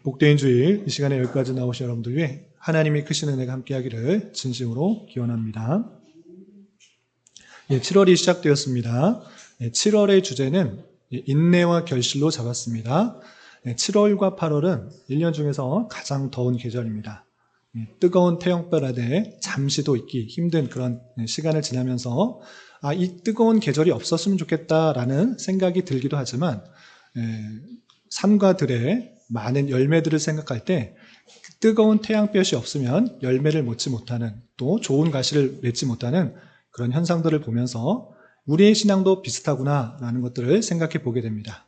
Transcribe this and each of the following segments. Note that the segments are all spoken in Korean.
복된 주일 이 시간에 여기까지 나오신 여러분들 위해 하나님이 크신 은혜가 함께하기를 진심으로 기원합니다. 7월이 시작되었습니다. 7월의 주제는 인내와 결실로 잡았습니다. 7월과 8월은 1년 중에서 가장 더운 계절입니다. 뜨거운 태양볕 아래 잠시도 있기 힘든 그런 시간을 지나면서 이 뜨거운 계절이 없었으면 좋겠다라는 생각이 들기도 하지만 산과 들에 많은 열매들을 생각할 때 뜨거운 태양볕이 없으면 열매를 맺지 못하는, 또 좋은 가시를 맺지 못하는 그런 현상들을 보면서 우리의 신앙도 비슷하구나 라는 것들을 생각해 보게 됩니다.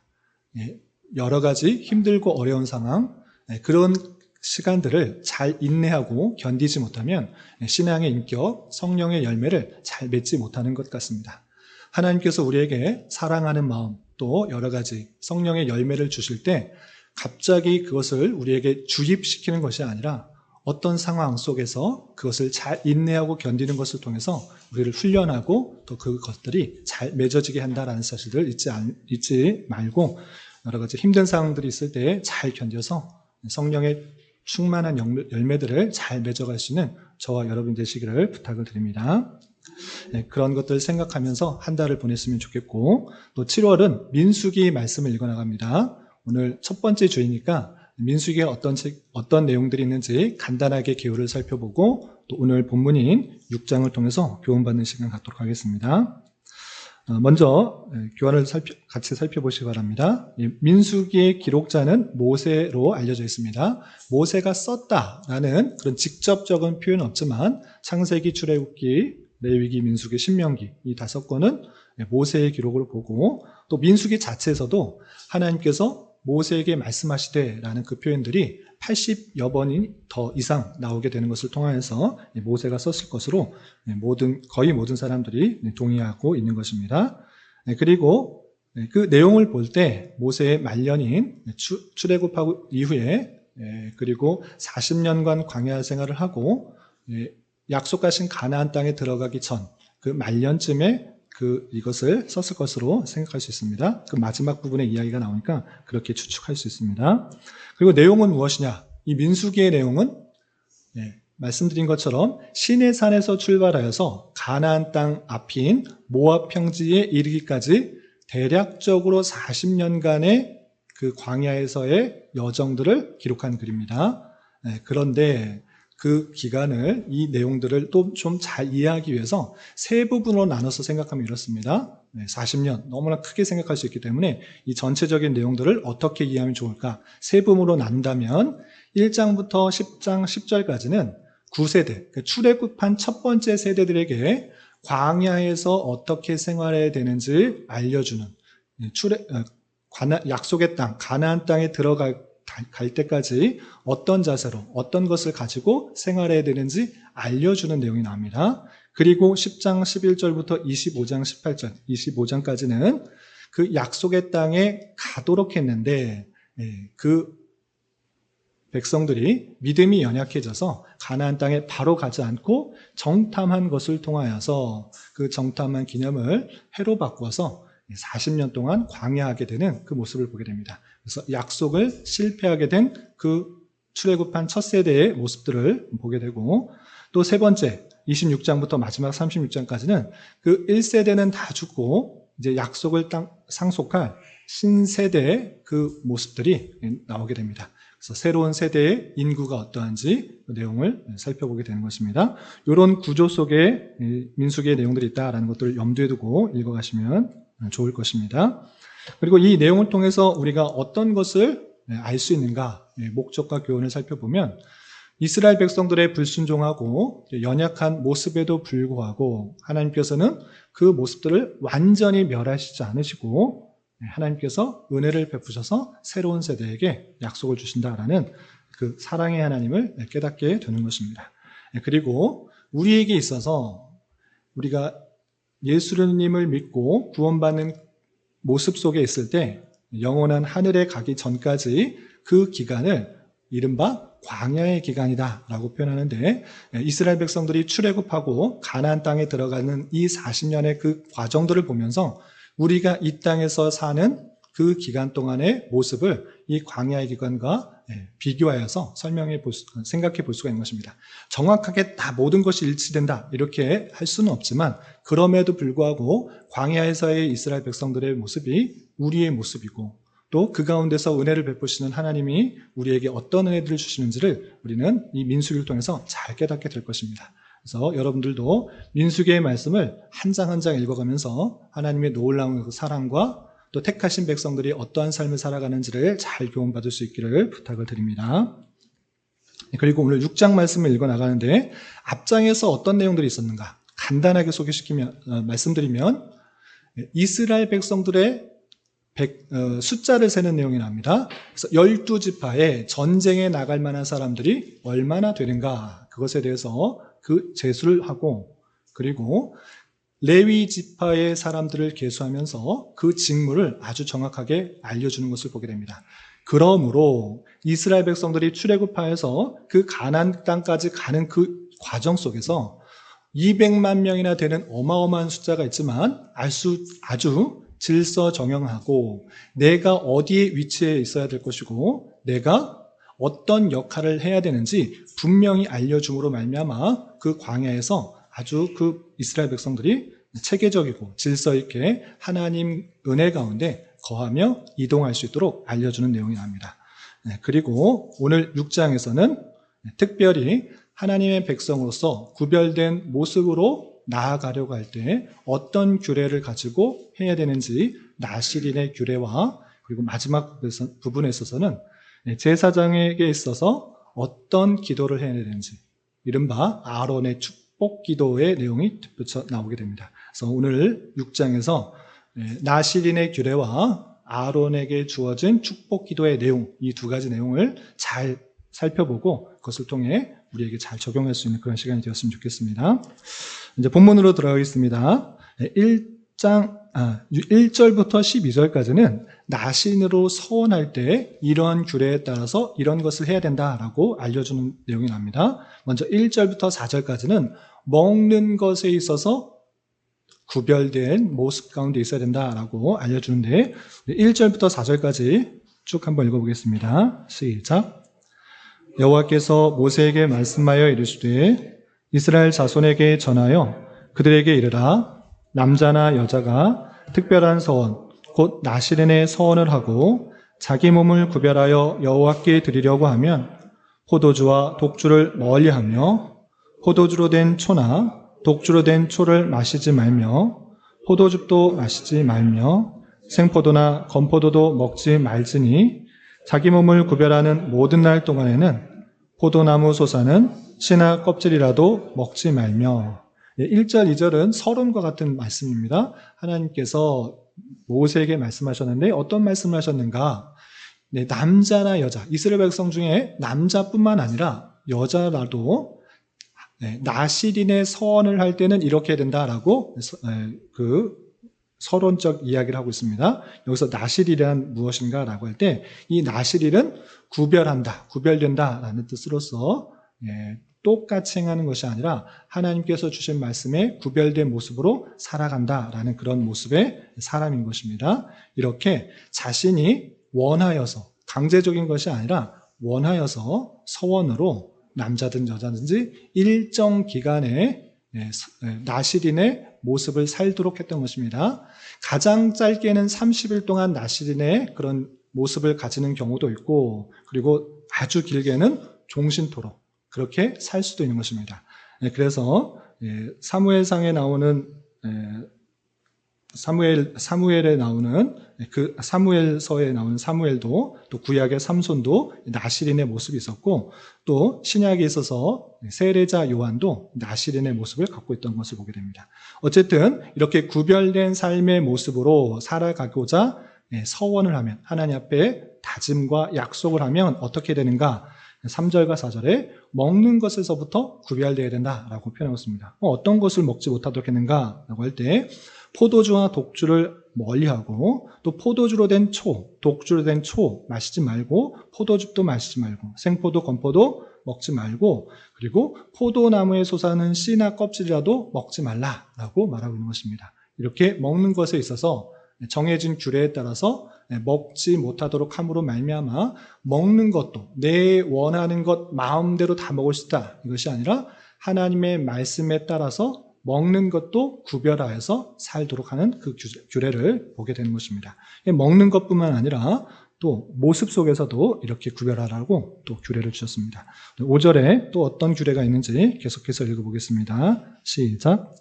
여러 가지 힘들고 어려운 상황, 그런 시간들을 잘 인내하고 견디지 못하면 신앙의 인격, 성령의 열매를 잘 맺지 못하는 것 같습니다. 하나님께서 우리에게 사랑하는 마음, 또 여러 가지 성령의 열매를 주실 때 갑자기 그것을 우리에게 주입시키는 것이 아니라 어떤 상황 속에서 그것을 잘 인내하고 견디는 것을 통해서 우리를 훈련하고 또 그것들이 잘 맺어지게 한다는 사실을 잊지 말고 여러 가지 힘든 상황들이 있을 때 잘 견뎌서 성령의 충만한 열매들을 잘 맺어갈 수 있는 저와 여러분 되시기를 부탁을 드립니다. 그런 것들을 생각하면서 한 달을 보냈으면 좋겠고, 또 7월은 민수기 말씀을 읽어나갑니다. 오늘 첫 번째 주이니까 민수기에 어떤 내용들이 있는지 간단하게 개요를 살펴보고 또 오늘 본문인 6장을 통해서 교훈받는 시간 갖도록 하겠습니다. 먼저 교환을 같이 살펴보시기 바랍니다. 민수기의 기록자는 모세로 알려져 있습니다. 모세가 썼다라는 그런 직접적인 표현은 없지만 창세기, 출애굽기, 레위기, 민수기, 신명기 이 5권은 모세의 기록으로 보고, 또 민수기 자체에서도 하나님께서 모세에게 말씀하시되라는 그 표현들이 80여 번이 더 이상 나오게 되는 것을 통하여서 모세가 썼을 것으로 거의 모든 사람들이 동의하고 있는 것입니다. 그리고 그 내용을 볼 때 모세의 말년인 출애굽하고 이후에 그리고 40년간 광야 생활을 하고 약속하신 가나안 땅에 들어가기 전 그 말년쯤에 이것을 썼을 것으로 생각할 수 있습니다. 그 마지막 부분의 이야기가 나오니까 그렇게 추측할 수 있습니다. 그리고 내용은 무엇이냐? 이 민수기의 내용은 말씀드린 것처럼 시내산에서 출발하여서 가나안 땅 앞인 모압 평지에 이르기까지 대략적으로 40년간의 그 광야에서의 여정들을 기록한 글입니다. 그런데 그 기간을, 이 내용들을 또 좀 잘 이해하기 위해서 세 부분으로 나눠서 생각하면 이렇습니다. 40년, 너무나 크게 생각할 수 있기 때문에 이 전체적인 내용들을 어떻게 이해하면 좋을까? 세 부분으로 나눈다면 1장부터 10장 10절까지는 9세대, 출애굽한 첫 번째 세대들에게 광야에서 어떻게 생활해야 되는지 알려주는 약속의 땅, 가나안 땅에 들어갈 때까지 어떤 자세로 어떤 것을 가지고 생활해야 되는지 알려주는 내용이 나옵니다. 그리고 10장 11절부터 25장 18절, 25장까지는 그 약속의 땅에 가도록 했는데 그 백성들이 믿음이 연약해져서 가나안 땅에 바로 가지 않고 정탐한 것을 통하여서 그 정탐한 기념을 해로 바꿔서 40년 동안 광야하게 되는 그 모습을 보게 됩니다. 그래서 약속을 실패하게 된 그 출애굽한 첫 세대의 모습들을 보게 되고, 또 세 번째 26장부터 마지막 36장까지는 그 1세대는 다 죽고 이제 약속을 상속할 신세대의 그 모습들이 나오게 됩니다. 그래서 새로운 세대의 인구가 어떠한지 그 내용을 살펴보게 되는 것입니다. 이런 구조 속에 민수기의 내용들이 있다는 것들을 염두에 두고 읽어가시면 좋을 것입니다. 그리고 이 내용을 통해서 우리가 어떤 것을 알 수 있는가, 목적과 교훈을 살펴보면 이스라엘 백성들의 불순종하고 연약한 모습에도 불구하고 하나님께서는 그 모습들을 완전히 멸하시지 않으시고 하나님께서 은혜를 베푸셔서 새로운 세대에게 약속을 주신다라는 그 사랑의 하나님을 깨닫게 되는 것입니다. 그리고 우리에게 있어서 우리가 예수님을 믿고 구원받는 모습 속에 있을 때 영원한 하늘에 가기 전까지 그 기간을 이른바 광야의 기간이다 라고 표현하는데, 이스라엘 백성들이 출애굽하고 가나안 땅에 들어가는 이 40년의 그 과정들을 보면서 우리가 이 땅에서 사는 그 기간 동안의 모습을 이 광야의 기간과 비교하여서 생각해 볼 수가 있는 것입니다. 정확하게 다 모든 것이 일치된다 이렇게 할 수는 없지만 그럼에도 불구하고 광야에서의 이스라엘 백성들의 모습이 우리의 모습이고 또 그 가운데서 은혜를 베푸시는 하나님이 우리에게 어떤 은혜들을 주시는지를 우리는 이 민수기를 통해서 잘 깨닫게 될 것입니다. 그래서 여러분들도 민수기의 말씀을 한 장 한 장 읽어가면서 하나님의 놀라운 그 사랑과 또 택하신 백성들이 어떠한 삶을 살아가는지를 잘 교훈받을 수 있기를 부탁을 드립니다. 그리고 오늘 6장 말씀을 읽어나가는데 앞장에서 어떤 내용들이 있었는가 간단하게 말씀드리면 이스라엘 백성들의 숫자를 세는 내용이 나옵니다. 그래서 12지파에 전쟁에 나갈 만한 사람들이 얼마나 되는가 그것에 대해서 그 제수를 하고 그리고 레위 지파의 사람들을 계수하면서 그 직무를 아주 정확하게 알려주는 것을 보게 됩니다. 그러므로 이스라엘 백성들이 출애굽하여서 그 가나안 땅까지 가는 그 과정 속에서 200만 명이나 되는 어마어마한 숫자가 있지만 아주 질서정연하고 내가 어디에 위치해 있어야 될 것이고 내가 어떤 역할을 해야 되는지 분명히 알려줌으로 말미암아 그 광야에서 아주 그 이스라엘 백성들이 체계적이고 질서 있게 하나님 은혜 가운데 거하며 이동할 수 있도록 알려주는 내용이 나옵니다. 그리고 오늘 6장에서는 특별히 하나님의 백성으로서 구별된 모습으로 나아가려고 할 때 어떤 규례를 가지고 해야 되는지 나실인의 규례와 그리고 마지막 부분에 있어서는 제사장에게 있어서 어떤 기도를 해야 되는지 이른바 아론의 축복 기도의 내용이 덧붙여 나오게 됩니다. 그래서 오늘 6장에서 나실인의 규례와 아론에게 주어진 축복 기도의 내용 이 두 가지 내용을 잘 살펴보고 그것을 통해 우리에게 잘 적용할 수 있는 그런 시간이 되었으면 좋겠습니다. 이제 본문으로 들어가겠습니다. 1절부터 12절까지는 나신으로 서원할 때 이러한 규례에 따라서 이런 것을 해야 된다라고 알려주는 내용이 나옵니다. 먼저 1절부터 4절까지는 먹는 것에 있어서 구별된 모습 가운데 있어야 된다라고 알려주는데 1절부터 4절까지 쭉 한번 읽어보겠습니다. 시작. 여호와께서 모세에게 말씀하여 이르시되 이스라엘 자손에게 전하여 그들에게 이르라 남자나 여자가 특별한 서원 곧 나실인의 서원을 하고 자기 몸을 구별하여 여호와께 드리려고 하면 포도주와 독주를 멀리하며 포도주로 된 초나 독주로 된 초를 마시지 말며 포도즙도 마시지 말며 생포도나 건포도도 먹지 말지니 자기 몸을 구별하는 모든 날 동안에는 포도나무 솟아는 씨나 껍질이라도 먹지 말며 1절, 2절은 서론과 같은 말씀입니다. 하나님께서 모세에게 말씀하셨는데 어떤 말씀을 하셨는가? 남자나 여자, 이스라엘 백성 중에 남자뿐만 아니라 여자라도 나실인의 서원을 할 때는 이렇게 해야 된다라고 그 서론적 이야기를 하고 있습니다. 여기서 나실이란 무엇인가 라고 할 때 이 나실일은 구별한다, 구별된다라는 뜻으로서 똑같이 행하는 것이 아니라 하나님께서 주신 말씀에 구별된 모습으로 살아간다라는 그런 모습의 사람인 것입니다. 이렇게 자신이 원하여서 강제적인 것이 아니라 원하여서 서원으로 남자든 여자든지 일정 기간에 나실인의 모습을 살도록 했던 것입니다. 가장 짧게는 30일 동안 나실인의 그런 모습을 가지는 경우도 있고 그리고 아주 길게는 종신토록 그렇게 살 수도 있는 것입니다. 그래서 사무엘상에 나오는 사무엘에 나오는 그 사무엘서에 나오는 사무엘도 또 구약의 삼손도 나실인의 모습이 있었고 또 신약에 있어서 세례자 요한도 나실인의 모습을 갖고 있던 것을 보게 됩니다. 어쨌든 이렇게 구별된 삶의 모습으로 살아가고자 서원을 하면 하나님 앞에 다짐과 약속을 하면 어떻게 되는가? 3절과 4절에 먹는 것에서부터 구별되어야 된다라고 표현하고 있습니다. 어떤 것을 먹지 못하도록 했는가? 라고 할 때 포도주와 독주를 멀리하고 또 포도주로 된 초, 독주로 된 초 마시지 말고 포도즙도 마시지 말고 생포도, 건포도 먹지 말고 그리고 포도나무에 솟아는 씨나 껍질이라도 먹지 말라라고 말하고 있는 것입니다. 이렇게 먹는 것에 있어서 정해진 규례에 따라서 먹지 못하도록 함으로 말미암아 먹는 것도 내 원하는 것 마음대로 다 먹을 수 있다. 이것이 아니라 하나님의 말씀에 따라서 먹는 것도 구별하여서 살도록 하는 그 규례를 보게 되는 것입니다. 먹는 것뿐만 아니라 또 모습 속에서도 이렇게 구별하라고 또 규례를 주셨습니다. 5절에 또 어떤 규례가 있는지 계속해서 읽어보겠습니다. 시작.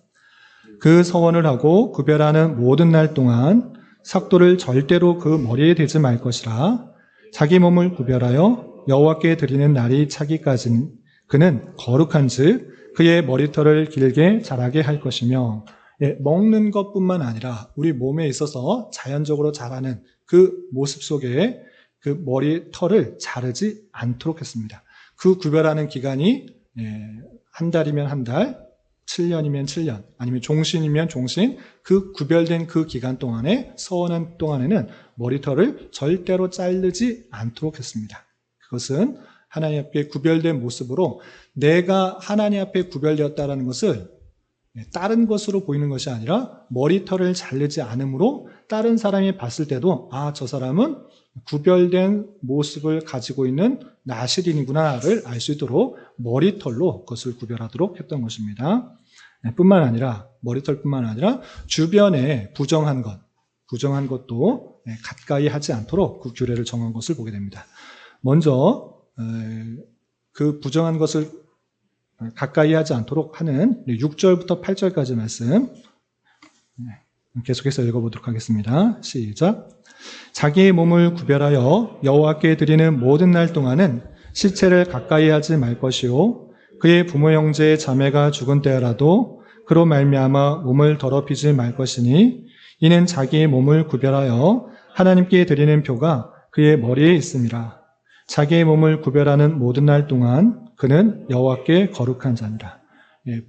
그 서원을 하고 구별하는 모든 날 동안 삭도를 절대로 그 머리에 대지 말 것이라. 자기 몸을 구별하여 여호와께 드리는 날이 차기까지는 그는 거룩한즉 그의 머리털을 길게 자라게 할 것이며, 먹는 것뿐만 아니라 우리 몸에 있어서 자연적으로 자라는 그 모습 속에 그 머리털을 자르지 않도록 했습니다. 그 구별하는 기간이 한 달이면 한 달, 7년이면 7년, 아니면 종신이면 종신, 그 구별된 그 기간 동안에, 서원한 동안에는 머리털을 절대로 자르지 않도록 했습니다. 그것은 하나님 앞에 구별된 모습으로 내가 하나님 앞에 구별되었다는 것을 다른 것으로 보이는 것이 아니라 머리털을 자르지 않으므로 다른 사람이 봤을 때도 저 사람은 구별된 모습을 가지고 있는 나실인이구나를 알 수 있도록 머리털로 그것을 구별하도록 했던 것입니다. 뿐만 아니라 머리털뿐만 아니라 주변에 부정한 것도 가까이 하지 않도록 그 규례를 정한 것을 보게 됩니다. 먼저 그 부정한 것을 가까이 하지 않도록 하는 6절부터 8절까지 말씀 계속해서 읽어보도록 하겠습니다. 시작. 자기의 몸을 구별하여 여호와께 드리는 모든 날 동안은 시체를 가까이 하지 말 것이요 그의 부모 형제 자매가 죽은 때라도 그로 말미암아 몸을 더럽히지 말 것이니 이는 자기의 몸을 구별하여 하나님께 드리는 표가 그의 머리에 있음이라. 자기의 몸을 구별하는 모든 날 동안 그는 여호와께 거룩한 자니라.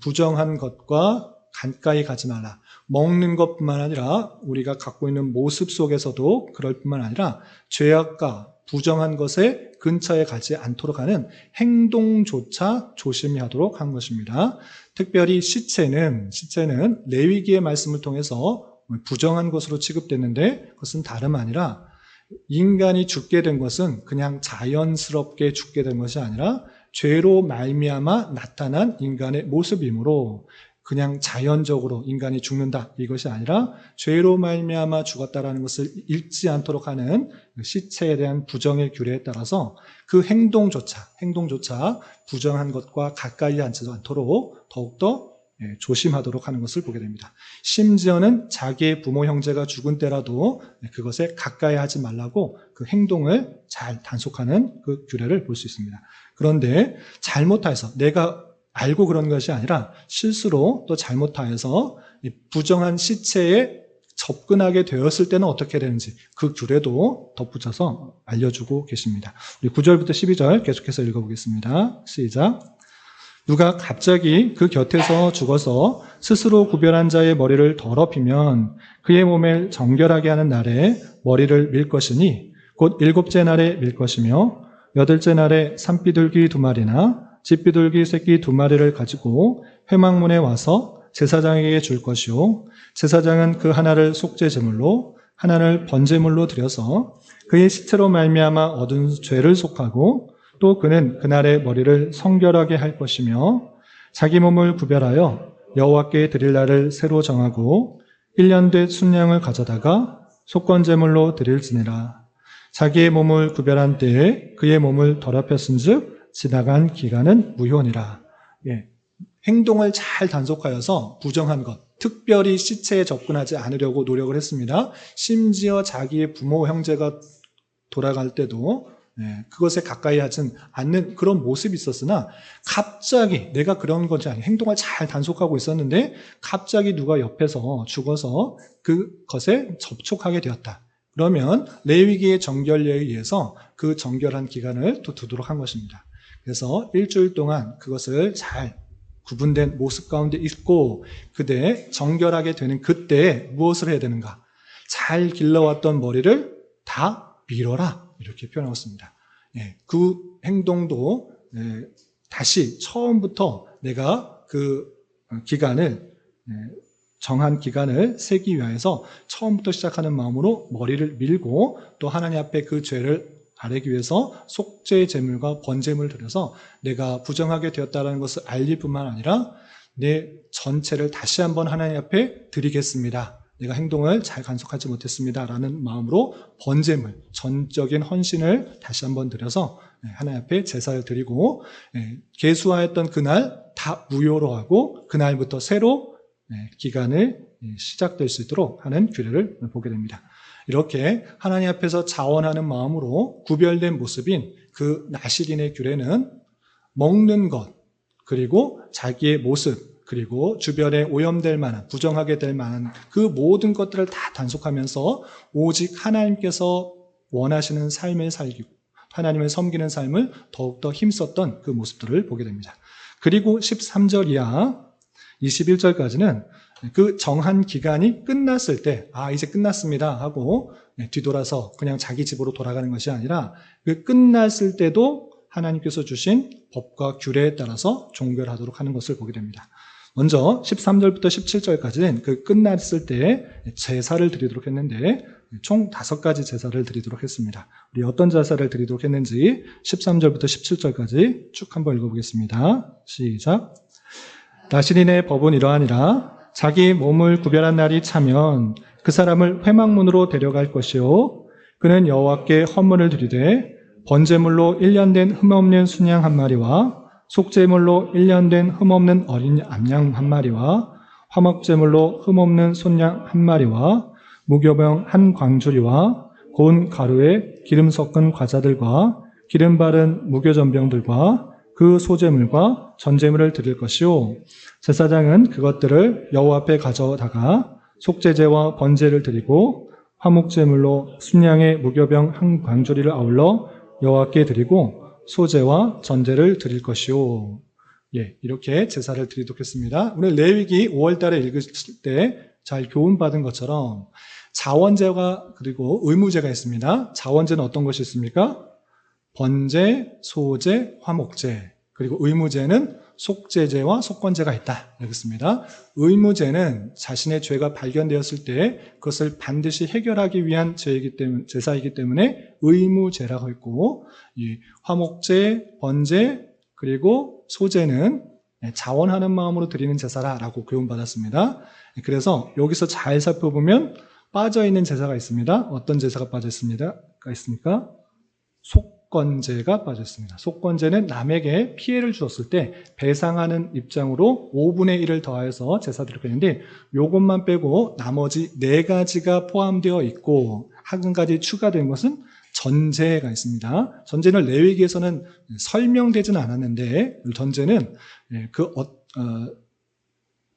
부정한 것과 가까이 가지 말라. 먹는 것뿐만 아니라 우리가 갖고 있는 모습 속에서도 그럴 뿐만 아니라 죄악과 부정한 것에 근처에 가지 않도록 하는 행동조차 조심히 하도록 한 것입니다. 특별히 시체는 레위기의 말씀을 통해서 부정한 것으로 취급됐는데 그것은 다름 아니라 인간이 죽게 된 것은 그냥 자연스럽게 죽게 된 것이 아니라 죄로 말미암아 나타난 인간의 모습이므로 그냥 자연적으로 인간이 죽는다 이것이 아니라 죄로 말미암아 죽었다라는 것을 잊지 않도록 하는 시체에 대한 부정의 규례에 따라서 그 행동조차 부정한 것과 가까이 하지 않도록 더욱더 조심하도록 하는 것을 보게 됩니다. 심지어는 자기의 부모 형제가 죽은 때라도 그것에 가까이 하지 말라고 그 행동을 잘 단속하는 그 규례를 볼 수 있습니다. 그런데 잘못해서 내가 알고 그런 것이 아니라 실수로 또 잘못하여서 부정한 시체에 접근하게 되었을 때는 어떻게 되는지 그 규례도 덧붙여서 알려주고 계십니다. 우리 9절부터 12절 계속해서 읽어보겠습니다. 시작. 누가 갑자기 그 곁에서 죽어서 스스로 구별한 자의 머리를 더럽히면 그의 몸을 정결하게 하는 날에 머리를 밀 것이니 곧 7째 날에 밀 것이며 8째 날에 산비둘기 2마리나 집비둘기 새끼 2마리를 가지고 회막문에 와서 제사장에게 줄 것이요 제사장은 그 하나를 속죄 제물로 하나를 번제물로 드려서 그의 시체로 말미암아 얻은 죄를 속하고 또 그는 그날의 머리를 성결하게 할 것이며 자기 몸을 구별하여 여호와께 드릴 날을 새로 정하고 1년 된 순양을 가져다가 속건제물로 드릴지니라. 자기의 몸을 구별한 때에 그의 몸을 더럽혔은즉 지나간 기간은 무효니라. 행동을 잘 단속하여서 부정한 것, 특별히 시체에 접근하지 않으려고 노력을 했습니다. 심지어 자기의 부모 형제가 돌아갈 때도 그것에 가까이 하진 않는 그런 모습이 있었으나 갑자기 내가 그런 것이 아니라 행동을 잘 단속하고 있었는데 갑자기 누가 옆에서 죽어서 그것에 접촉하게 되었다. 그러면 레위기의 정결례에 의해서 그 정결한 기간을 또 두도록 한 것입니다. 그래서 일주일 동안 그것을 잘 구분된 모습 가운데 있고 그때 정결하게 되는 그때에 무엇을 해야 되는가? 잘 길러왔던 머리를 다 밀어라 이렇게 표현하고 있습니다. 그 행동도 다시 처음부터 내가 그 기간을 정한 기간을 세기 위하여서 처음부터 시작하는 마음으로 머리를 밀고 또 하나님 앞에 그 죄를 아뢰기 위해서 속죄 제물과 번제물을 드려서 내가 부정하게 되었다는 것을 알릴 뿐만 아니라 내 전체를 다시 한번 하나님 앞에 드리겠습니다. 내가 행동을 잘 간속하지 못했습니다. 라는 마음으로 번제물, 전적인 헌신을 다시 한번 드려서 하나님 앞에 제사를 드리고 계수하였던 그날 다 무효로 하고 그날부터 새로 기간을 시작될 수 있도록 하는 규례를 보게 됩니다. 이렇게 하나님 앞에서 자원하는 마음으로 구별된 모습인 그 나실인의 규례는 먹는 것, 그리고 자기의 모습, 그리고 주변에 오염될 만한, 부정하게 될 만한 그 모든 것들을 다 단속하면서 오직 하나님께서 원하시는 삶을 살기고 하나님을 섬기는 삶을 더욱더 힘썼던 그 모습들을 보게 됩니다. 그리고 13절 이하 21절까지는 그 정한 기간이 끝났을 때 이제 끝났습니다 하고 뒤돌아서 그냥 자기 집으로 돌아가는 것이 아니라 그 끝났을 때도 하나님께서 주신 법과 규례에 따라서 종결하도록 하는 것을 보게 됩니다. 먼저 13절부터 17절까지는 그 끝났을 때 제사를 드리도록 했는데 총 5가지 제사를 드리도록 했습니다. 우리 어떤 제사를 드리도록 했는지 13절부터 17절까지 쭉 한번 읽어보겠습니다. 시작. 나실인의 법은 이러하니라. 자기 몸을 구별한 날이 차면 그 사람을 회막문으로 데려갈 것이요 그는 여호와께 헌물을 드리되 번제물로 1년 된 흠없는 순양 한 마리와 속죄물로 1년 된 흠없는 어린 암양 한 마리와 화목제물로 흠없는 손양 한 마리와 무교병 한 광주리와 고운 가루에 기름 섞은 과자들과 기름 바른 무교전병들과 그 소제물과 전제물을 드릴 것이요 제사장은 그것들을 여호와 앞에 가져다가 속죄제와 번제를 드리고 화목제물로 순양의 무교병 한 광주리를 아울러 여호와께 드리고 소제와 전제를 드릴 것이요. 이렇게 제사를 드리도록 했습니다. 오늘 레위기 5월달에 읽으실 때 잘 교훈받은 것처럼 자원제가 그리고 의무제가 있습니다. 자원제는 어떤 것이 있습니까? 번제, 소제, 화목제, 그리고 의무제는 속죄제와 속건제가 있다. 이렇습니다. 의무제는 자신의 죄가 발견되었을 때 그것을 반드시 해결하기 위한 제사이기 때문에 의무제라고 했고, 이 화목제, 번제, 그리고 소제는 자원하는 마음으로 드리는 제사라고 교훈받았습니다. 그래서 여기서 잘 살펴보면 빠져있는 제사가 있습니다. 어떤 제사가 빠져있습니까? 속건제가 빠졌습니다. 속건제는 남에게 피해를 주었을 때 배상하는 입장으로 5분의 1을 더하여서 제사 드리고 있는데 이것만 빼고 나머지 4가지가 포함되어 있고 한 가지 추가된 것은 전제가 있습니다. 전제는 레위기에서는 설명되지는 않았는데 전제는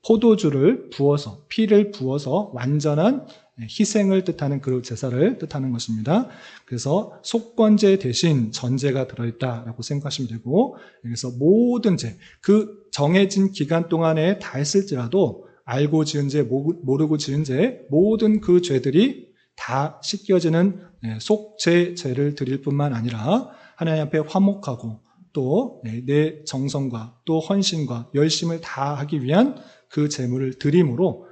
포도주를 부어서 피를 부어서 완전한 희생을 뜻하는 그 제사를 뜻하는 것입니다. 그래서 속건제 대신 전제가 들어있다라고 생각하시면 되고 그래서 모든 죄, 그 정해진 기간 동안에 다 했을지라도 알고 지은 죄, 모르고 지은 죄 모든 그 죄들이 다 씻겨지는 속죄제를 드릴 뿐만 아니라 하나님 앞에 화목하고 또 내 정성과 또 헌신과 열심을 다하기 위한 그 제물을 드림으로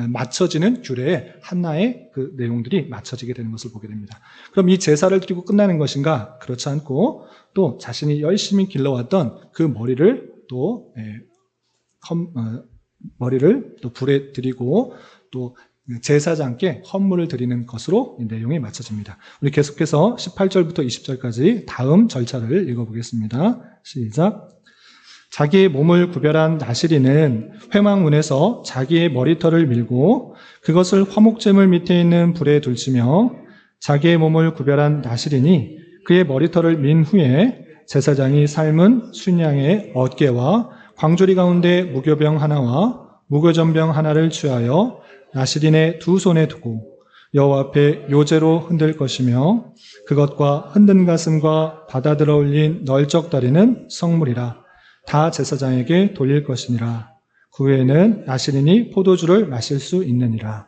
맞춰지는 규례의 하나의 그 내용들이 맞춰지게 되는 것을 보게 됩니다. 그럼 이 제사를 드리고 끝나는 것인가? 그렇지 않고 또 자신이 열심히 길러왔던 그 머리를 또 불에 드리고 또 제사장께 헌물을 드리는 것으로 이 내용이 맞춰집니다. 우리 계속해서 18절부터 20절까지 다음 절차를 읽어보겠습니다. 시작. 자기의 몸을 구별한 나실인은 회막문에서 자기의 머리털을 밀고 그것을 화목제물 밑에 있는 불에 둘치며 자기의 몸을 구별한 나실인이 그의 머리털을 민 후에 제사장이 삶은 순양의 어깨와 광주리 가운데 무교병 하나와 무교전병 하나를 취하여 나실인의 2손에 두고 여호와 앞에 요제로 흔들 것이며 그것과 흔든 가슴과 받아들어 올린 널쩍 다리는 성물이라 다 제사장에게 돌릴 것이니라. 그 후에는 나실인이 포도주를 마실 수 있느니라.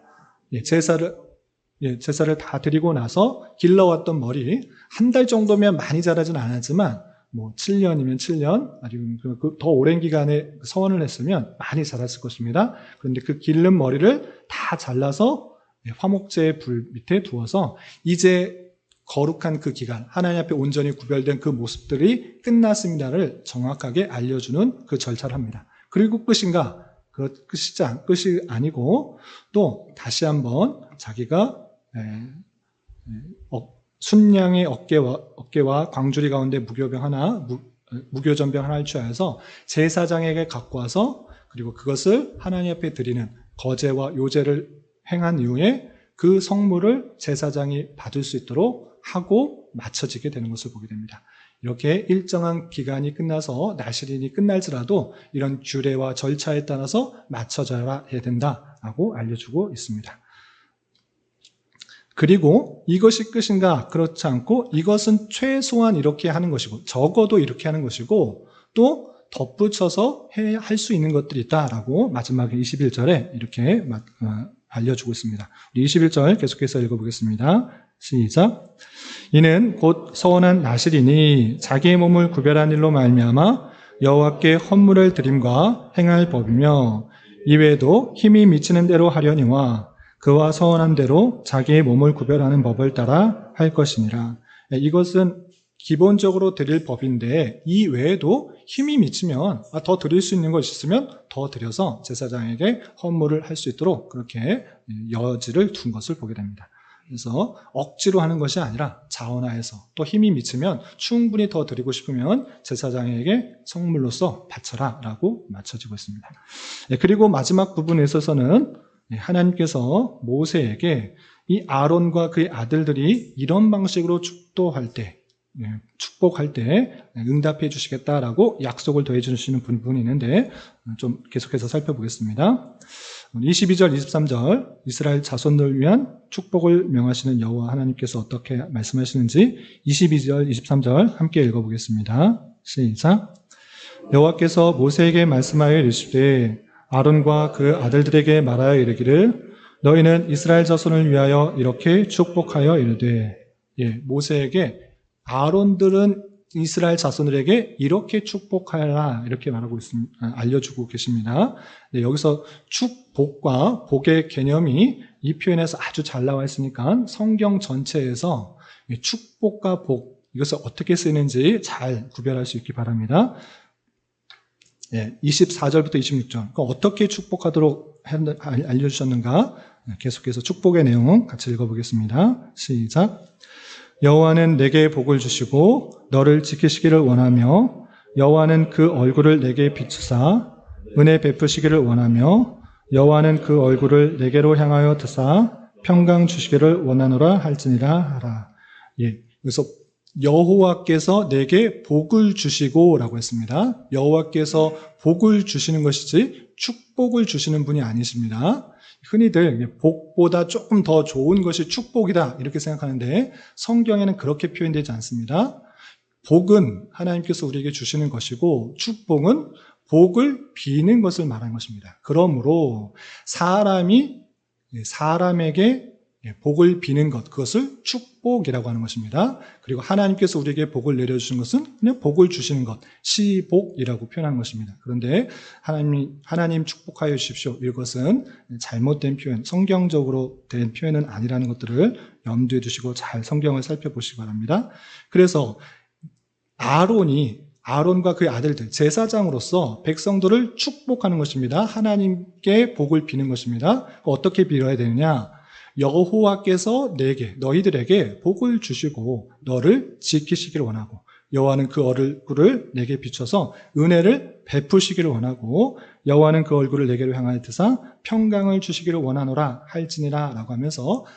제사를 다 드리고 나서 길러왔던 머리 한 달 정도면 많이 자라진 않았지만 뭐 7년이면 7년, 아니면 더 오랜 기간에 서원을 했으면 많이 자랐을 것입니다. 그런데 그 기른 머리를 다 잘라서 화목제의 불 밑에 두어서 이제 거룩한 그 기간, 하나님 앞에 온전히 구별된 그 모습들이 끝났습니다를 정확하게 알려주는 그 절차를 합니다. 그리고 끝인가? 끝이 아니고 또 다시 한번 자기가 순양의 어깨와 광주리 가운데 무교전병 하나를 취하여서 제사장에게 갖고 와서 그리고 그것을 하나님 앞에 드리는 거제와 요제를 행한 이후에 그 성물을 제사장이 받을 수 있도록 하고 마쳐지게 되는 것을 보게 됩니다. 이렇게 일정한 기간이 끝나서 나실인이 끝날지라도 이런 규례와 절차에 따라서 맞춰져야 된다라고 알려주고 있습니다. 그리고 이것이 끝인가? 그렇지 않고 이것은 최소한 이렇게 하는 것이고 적어도 이렇게 하는 것이고 또 덧붙여서 할 수 있는 것들이 있다라고 마지막에 21절에 이렇게 알려주고 있습니다. 우리 21절 계속해서 읽어보겠습니다. 시작. 이는 곧 서원한 나실인이 자기의 몸을 구별한 일로 말미암아 여호와께 헌물을 드림과 행할 법이며 이외에도 힘이 미치는 대로 하려니와 그와 서원한 대로 자기의 몸을 구별하는 법을 따라 할 것이니라. 이것은 기본적으로 드릴 법인데 이 외에도 힘이 미치면 더 드릴 수 있는 것이 있으면 더 드려서 제사장에게 헌물을 할 수 있도록 그렇게 여지를 둔 것을 보게 됩니다. 그래서 억지로 하는 것이 아니라 자원하여서 또 힘이 미치면 충분히 더 드리고 싶으면 제사장에게 성물로서 바쳐라 라고 맞춰지고 있습니다. 그리고 마지막 부분에 있어서는 하나님께서 모세에게 이 아론과 그의 아들들이 이런 방식으로 축복할 때 응답해 주시겠다라고 약속을 더해 주시는 부분이 있는데 좀 계속해서 살펴보겠습니다. 22절, 23절 이스라엘 자손들을 위한 축복을 명하시는 여호와 하나님께서 어떻게 말씀하시는지 22절, 23절 함께 읽어보겠습니다. 시작. 여호와께서 모세에게 말씀하여 이르시되 아론과 그 아들들에게 말하여 이르기를 너희는 이스라엘 자손을 위하여 이렇게 축복하여 이르되 모세에게 아론들은 이스라엘 자손들에게 이렇게 축복하라 이렇게 말하고 있습니다. 알려주고 계십니다. 여기서 축복과 복의 개념이 이 표현에서 아주 잘 나와 있으니까 성경 전체에서 축복과 복 이것을 어떻게 쓰는지 잘 구별할 수 있기 바랍니다. 24절부터 26절 어떻게 축복하도록 알려주셨는가 계속해서 축복의 내용 같이 읽어보겠습니다. 시작. 여호와는 내게 복을 주시고 너를 지키시기를 원하며 여호와는 그 얼굴을 내게 비추사 은혜 베푸시기를 원하며 여호와는 그 얼굴을 내게로 향하여 드사 평강 주시기를 원하노라 할지니라 하라. 그래서 여호와께서 내게 복을 주시고라고 했습니다. 여호와께서 복을 주시는 것이지 축복을 주시는 분이 아니십니다. 흔히들 복보다 조금 더 좋은 것이 축복이다 이렇게 생각하는데 성경에는 그렇게 표현되지 않습니다. 복은 하나님께서 우리에게 주시는 것이고 축복은 복을 비는 것을 말하는 것입니다. 그러므로 사람에게 복을 비는 것, 그것을 축복이라고 하는 것입니다. 그리고 하나님께서 우리에게 복을 내려주시는 것은 그냥 복을 주시는 것, 시복이라고 표현하는 것입니다. 그런데 하나님 축복하여 주십시오. 이것은 잘못된 표현, 성경적으로 된 표현은 아니라는 것들을 염두에 두시고 잘 성경을 살펴보시기 바랍니다. 그래서 아론과 그의 아들들, 제사장으로서 백성들을 축복하는 것입니다. 하나님께 복을 비는 것입니다. 어떻게 빌어야 되느냐? 여호와께서 너희들에게 복을 주시고 너를 지키시기를 원하고 여호와는 그 얼굴을 내게 비춰서 은혜를 베푸시기를 원하고 여호와는 그 얼굴을 내게로 향하여 드사 평강을 주시기를 원하노라 할지니라 라고 하면서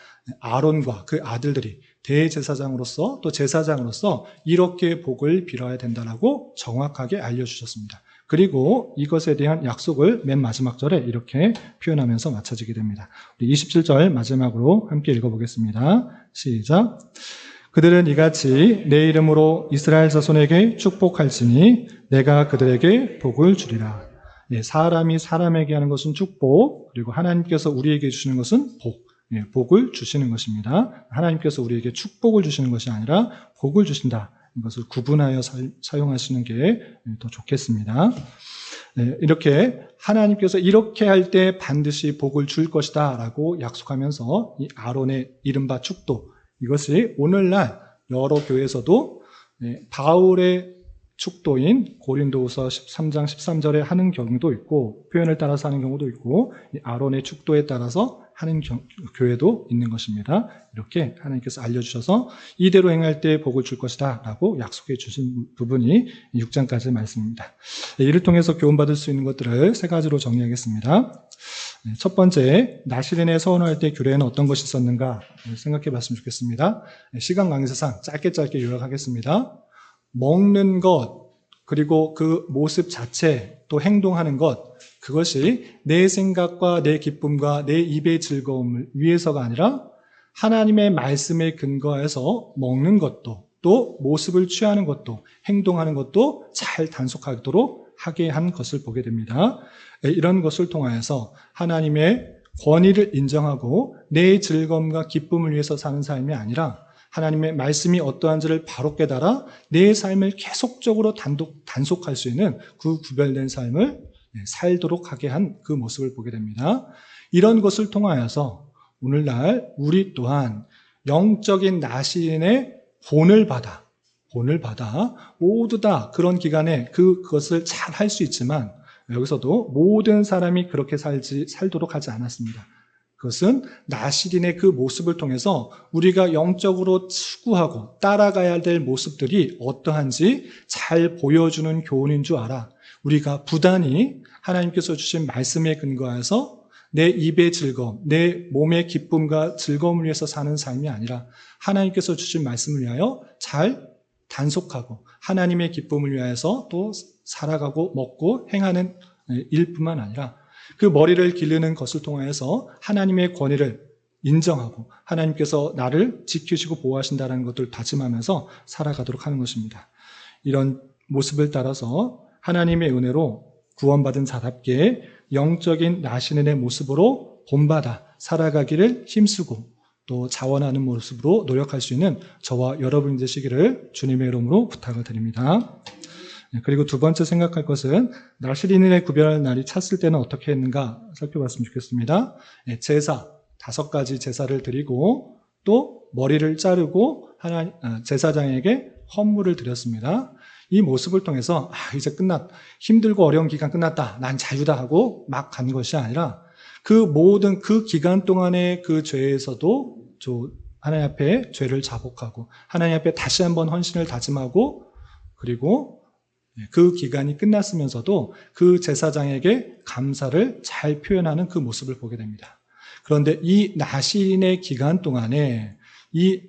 아론과 그 아들들이 대제사장으로서 또 제사장으로서 이렇게 복을 빌어야 된다라고 정확하게 알려주셨습니다. 그리고 이것에 대한 약속을 맨 마지막 절에 이렇게 표현하면서 마쳐지게 됩니다. 우리 27절 마지막으로 함께 읽어보겠습니다. 시작. 그들은 이같이 내 이름으로 이스라엘 자손에게 축복할지니 내가 그들에게 복을 주리라. 사람이 사람에게 하는 것은 축복, 그리고 하나님께서 우리에게 주시는 것은 복을 주시는 것입니다. 하나님께서 우리에게 축복을 주시는 것이 아니라 복을 주신다. 이것을 구분하여 사용하시는 게 더 좋겠습니다. 이렇게 하나님께서 이렇게 할 때 반드시 복을 줄 것이다 라고 약속하면서 이 아론의 이른바 축도, 이것이 오늘날 여러 교회에서도 바울의 축도인 고린도후서 13장 13절에 하는 경우도 있고, 표현을 따라서 하는 경우도 있고, 이 아론의 축도에 따라서 하는 교회도 있는 것입니다. 이렇게 하나님께서 알려주셔서 이대로 행할 때 복을 줄 것이다 라고 약속해 주신 부분이 6장까지의 말씀입니다. 이를 통해서 교훈받을 수 있는 것들을 세 가지로 정리하겠습니다. 첫 번째, 나시린에 서원할 때 규례에는 어떤 것이 있었는가 생각해 봤으면 좋겠습니다. 시간 관계상 짧게 요약하겠습니다. 먹는 것, 그리고 그 모습 자체, 또 행동하는 것, 그것이 내 생각과 내 기쁨과 내 입의 즐거움을 위해서가 아니라 하나님의 말씀에 근거해서 먹는 것도, 또 모습을 취하는 것도, 행동하는 것도 잘 단속하도록 하게 한 것을 보게 됩니다. 이런 것을 통하여서 하나님의 권위를 인정하고 내 즐거움과 기쁨을 위해서 사는 삶이 아니라 하나님의 말씀이 어떠한지를 바로 깨달아 내 삶을 계속적으로 단속할 수 있는 그 구별된 삶을 살도록 하게 한 그 모습을 보게 됩니다. 이런 것을 통하여서 오늘날 우리 또한 영적인 나시린의 본을 받아 모두 다 그런 기간에 그것을 잘 할 수 있지만 여기서도 모든 사람이 그렇게 살도록 하지 않았습니다. 그것은 나시린의 그 모습을 통해서 우리가 영적으로 추구하고 따라가야 될 모습들이 어떠한지 잘 보여주는 교훈인 줄 알아. 우리가 부단히 하나님께서 주신 말씀에 근거해서 내 입의 즐거움, 내 몸의 기쁨과 즐거움을 위해서 사는 삶이 아니라 하나님께서 주신 말씀을 위하여 잘 단속하고 하나님의 기쁨을 위하여서 또 살아가고 먹고 행하는 일뿐만 아니라 그 머리를 기르는 것을 통하여서 하나님의 권위를 인정하고 하나님께서 나를 지키시고 보호하신다는 것을 다짐하면서 살아가도록 하는 것입니다. 이런 모습을 따라서 하나님의 은혜로 구원받은 자답게 영적인 나시린의 모습으로 본받아 살아가기를 힘쓰고 또 자원하는 모습으로 노력할 수 있는 저와 여러분이 되시기를 주님의 이름으로 부탁을 드립니다. 그리고 두 번째 생각할 것은 나시린을 구별할 날이 찼을 때는 어떻게 했는가 살펴봤으면 좋겠습니다. 제사, 5가지 제사를 드리고 또 머리를 자르고 제사장에게 헌물을 드렸습니다. 이 모습을 통해서 이제 힘들고 어려운 기간 끝났다, 난 자유다 하고 막 간 것이 아니라 그 모든 그 기간 동안의 그 죄에서도 하나님 앞에 죄를 자복하고 하나님 앞에 다시 한번 헌신을 다짐하고 그리고 그 기간이 끝났으면서도 그 제사장에게 감사를 잘 표현하는 그 모습을 보게 됩니다. 그런데 이 나시린의 기간 동안에 이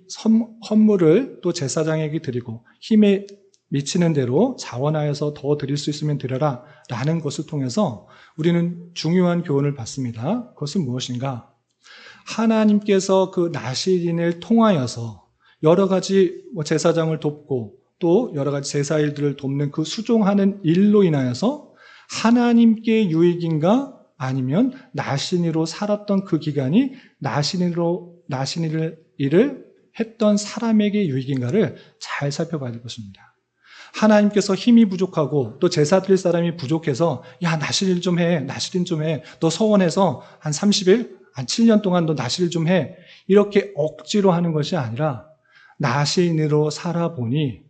헌물을 또 제사장에게 드리고 힘에 미치는 대로 자원하여서 더 드릴 수 있으면 드려라 라는 것을 통해서 우리는 중요한 교훈을 받습니다. 그것은 무엇인가? 하나님께서 그 나시린을 통하여서 여러 가지 제사장을 돕고 또 여러 가지 제사일들을 돕는 그 수종하는 일로 인하여서 하나님께 유익인가 아니면 나시린으로 살았던 그 기간이 나시린 일을 했던 사람에게 유익인가를 잘 살펴봐야 될 것입니다. 하나님께서 힘이 부족하고 또 제사 드릴 사람이 부족해서 나시린 좀 해. 너 서원해서 한 30일, 한 7년 동안 너 나시린 좀 해. 이렇게 억지로 하는 것이 아니라 나시린으로 살아보니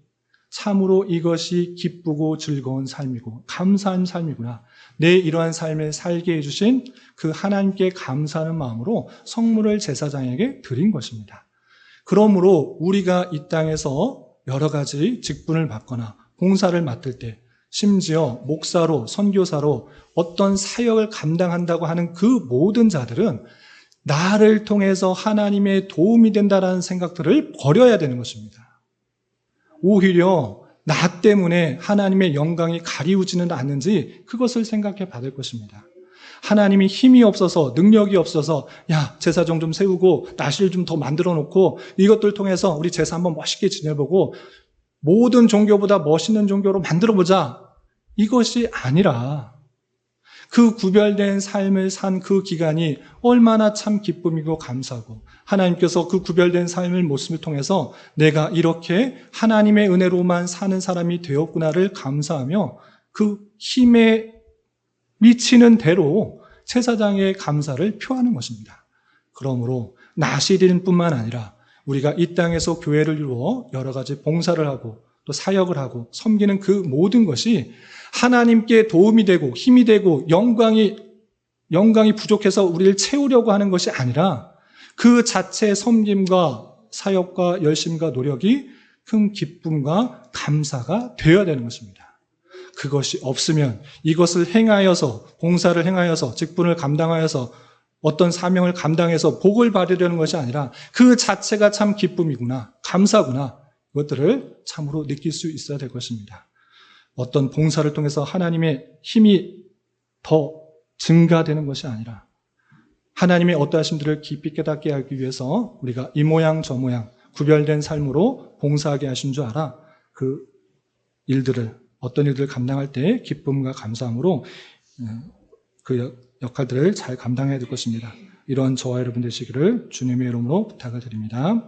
참으로 이것이 기쁘고 즐거운 삶이고 감사한 삶이구나. 내 이러한 삶을 살게 해주신 그 하나님께 감사하는 마음으로 성물을 제사장에게 드린 것입니다. 그러므로 우리가 이 땅에서 여러 가지 직분을 받거나 봉사를 맡을 때 심지어 목사로 선교사로 어떤 사역을 감당한다고 하는 그 모든 자들은 나를 통해서 하나님의 도움이 된다는 생각들을 버려야 되는 것입니다. 오히려 나 때문에 하나님의 영광이 가리우지는 않는지 그것을 생각해 받을 것입니다. 하나님이 힘이 없어서 능력이 없어서 제사정 좀 세우고 나시를 좀 더 만들어 놓고 이것들 통해서 우리 제사 한번 멋있게 지내보고 모든 종교보다 멋있는 종교로 만들어 보자, 이것이 아니라 그 구별된 삶을 산 그 기간이 얼마나 참 기쁨이고 감사하고 하나님께서 그 구별된 삶을 모습을 통해서 내가 이렇게 하나님의 은혜로만 사는 사람이 되었구나를 감사하며 그 힘에 미치는 대로 제사장의 감사를 표하는 것입니다. 그러므로 나시린뿐만 아니라 우리가 이 땅에서 교회를 이루어 여러 가지 봉사를 하고 또 사역을 하고 섬기는 그 모든 것이 하나님께 도움이 되고 힘이 되고 영광이 부족해서 우리를 채우려고 하는 것이 아니라 그 자체의 섬김과 사역과 열심과 노력이 큰 기쁨과 감사가 되어야 되는 것입니다. 그것이 없으면 이것을 행하여서 봉사를 행하여서 직분을 감당하여서 어떤 사명을 감당해서 복을 받으려는 것이 아니라 그 자체가 참 기쁨이구나, 감사구나, 이것들을 참으로 느낄 수 있어야 될 것입니다. 어떤 봉사를 통해서 하나님의 힘이 더 증가되는 것이 아니라 하나님의 어떠하심들을 깊이 깨닫게 하기 위해서 우리가 이 모양 저 모양 구별된 삶으로 봉사하게 하신 줄 알아 그 일들을 어떤 일들을 감당할 때 기쁨과 감사함으로 그 역할들을 잘 감당해야 될 것입니다. 이런 저와 여러분 되시기를 주님의 이름으로 부탁을 드립니다.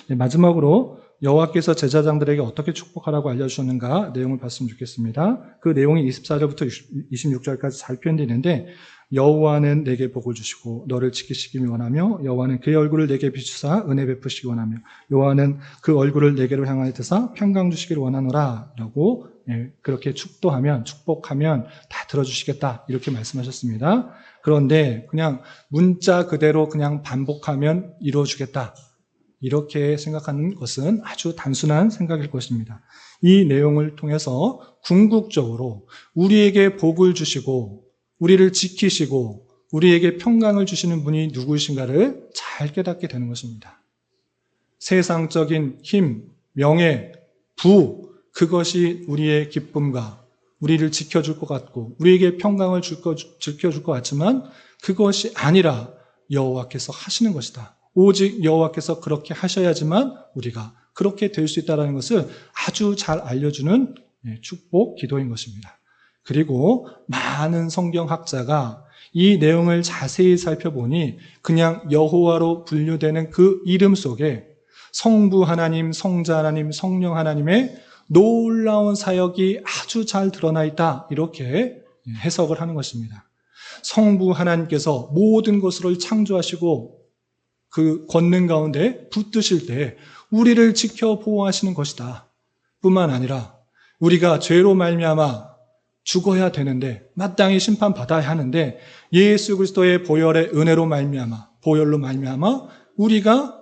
마지막으로 여호와께서 제사장들에게 어떻게 축복하라고 알려주셨는가 내용을 봤으면 좋겠습니다. 그 내용이 24절부터 26절까지 잘 표현되어 있는데 여호와는 내게 복을 주시고 너를 지키시기 원하며 여호와는 그의 얼굴을 내게 비추사 은혜 베푸시기 원하며 여호와는 그 얼굴을 내게로 향하여 드사 평강 주시기를 원하노라 라고 그렇게 축복하면 다 들어주시겠다 이렇게 말씀하셨습니다. 그런데 그냥 문자 그대로 그냥 반복하면 이루어주겠다 이렇게 생각하는 것은 아주 단순한 생각일 것입니다. 이 내용을 통해서 궁극적으로 우리에게 복을 주시고 우리를 지키시고 우리에게 평강을 주시는 분이 누구이신가를 잘 깨닫게 되는 것입니다. 세상적인 힘, 명예, 부 그것이 우리의 기쁨과 우리를 지켜줄 것 같고 우리에게 평강을 지켜줄 것 같지만 그것이 아니라 여호와께서 하시는 것이다. 오직 여호와께서 그렇게 하셔야지만 우리가 그렇게 될 수 있다는 것을 아주 잘 알려주는 축복 기도인 것입니다. 그리고 많은 성경학자가 이 내용을 자세히 살펴보니 그냥 여호와로 분류되는 그 이름 속에 성부 하나님, 성자 하나님, 성령 하나님의 놀라운 사역이 아주 잘 드러나 있다 이렇게 해석을 하는 것입니다. 성부 하나님께서 모든 것을 창조하시고 그 권능 가운데 붙드실 때 우리를 지켜 보호하시는 것이다. 뿐만 아니라 우리가 죄로 말미암아 죽어야 되는데 마땅히 심판받아야 하는데 예수 그리스도의 보혈의 은혜로 보혈로 말미암아 우리가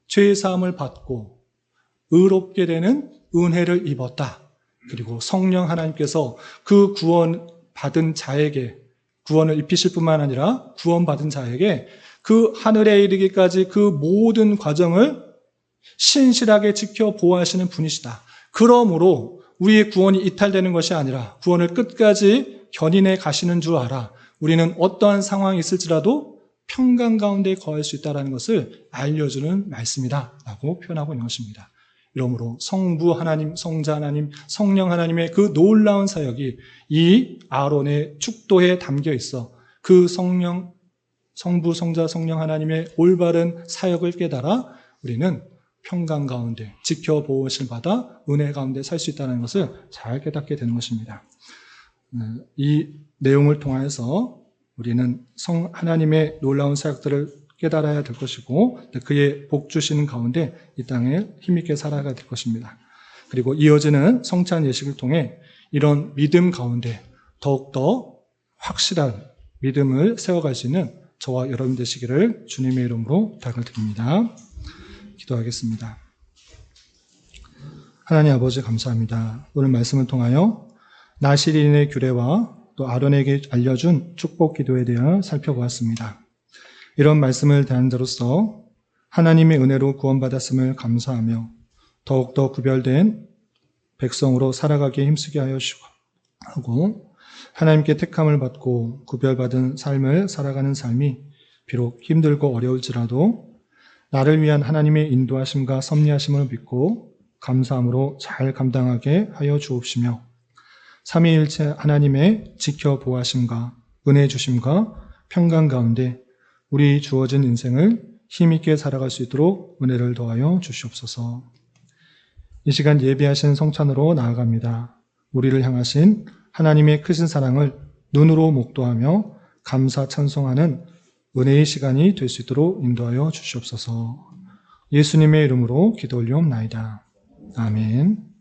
죄 사함을 받고 의롭게 되는 은혜를 입었다. 그리고 성령 하나님께서 그 구원 받은 자에게 구원을 입히실 뿐만 아니라 구원받은 자에게 그 하늘에 이르기까지 그 모든 과정을 신실하게 지켜 보호하시는 분이시다. 그러므로 우리의 구원이 이탈되는 것이 아니라 구원을 끝까지 견인해 가시는 줄 알아. 우리는 어떠한 상황이 있을지라도 평강 가운데 거할 수 있다는 것을 알려주는 말씀이다 라고 표현하고 있는 것입니다. 이러므로 성부 하나님, 성자 하나님, 성령 하나님의 그 놀라운 사역이 이 아론의 축도에 담겨 있어 그 성부, 성자, 성령 하나님의 올바른 사역을 깨달아 우리는 평강 가운데 지켜보호하실 받아 은혜 가운데 살 수 있다는 것을 잘 깨닫게 되는 것입니다. 이 내용을 통해서 우리는 하나님의 놀라운 사역들을 깨달아야 될 것이고 그의 복 주시는 가운데 이 땅에 힘있게 살아가야 될 것입니다. 그리고 이어지는 성찬 예식을 통해 이런 믿음 가운데 더욱더 확실한 믿음을 세워갈 수 있는 저와 여러분 되시기를 주님의 이름으로 부탁을 드립니다. 기도하겠습니다. 하나님 아버지 감사합니다. 오늘 말씀을 통하여 나시린의 규례와 또 아론에게 알려준 축복 기도에 대해 살펴보았습니다. 이런 말씀을 대한 자로서 하나님의 은혜로 구원받았음을 감사하며 더욱더 구별된 백성으로 살아가기에 힘쓰게 하여 주시고 하고 하나님께 택함을 받고 구별받은 삶을 살아가는 삶이 비록 힘들고 어려울지라도 나를 위한 하나님의 인도하심과 섭리하심을 믿고 감사함으로 잘 감당하게 하여 주옵시며 삼위일체 하나님의 지켜보아심과 은혜 주심과 평강 가운데 우리 주어진 인생을 힘있게 살아갈 수 있도록 은혜를 더하여 주시옵소서. 이 시간 예비하신 성찬으로 나아갑니다. 우리를 향하신 하나님의 크신 사랑을 눈으로 목도하며 감사 찬송하는 은혜의 시간이 될 수 있도록 인도하여 주시옵소서. 예수님의 이름으로 기도 올리옵나이다. 아멘.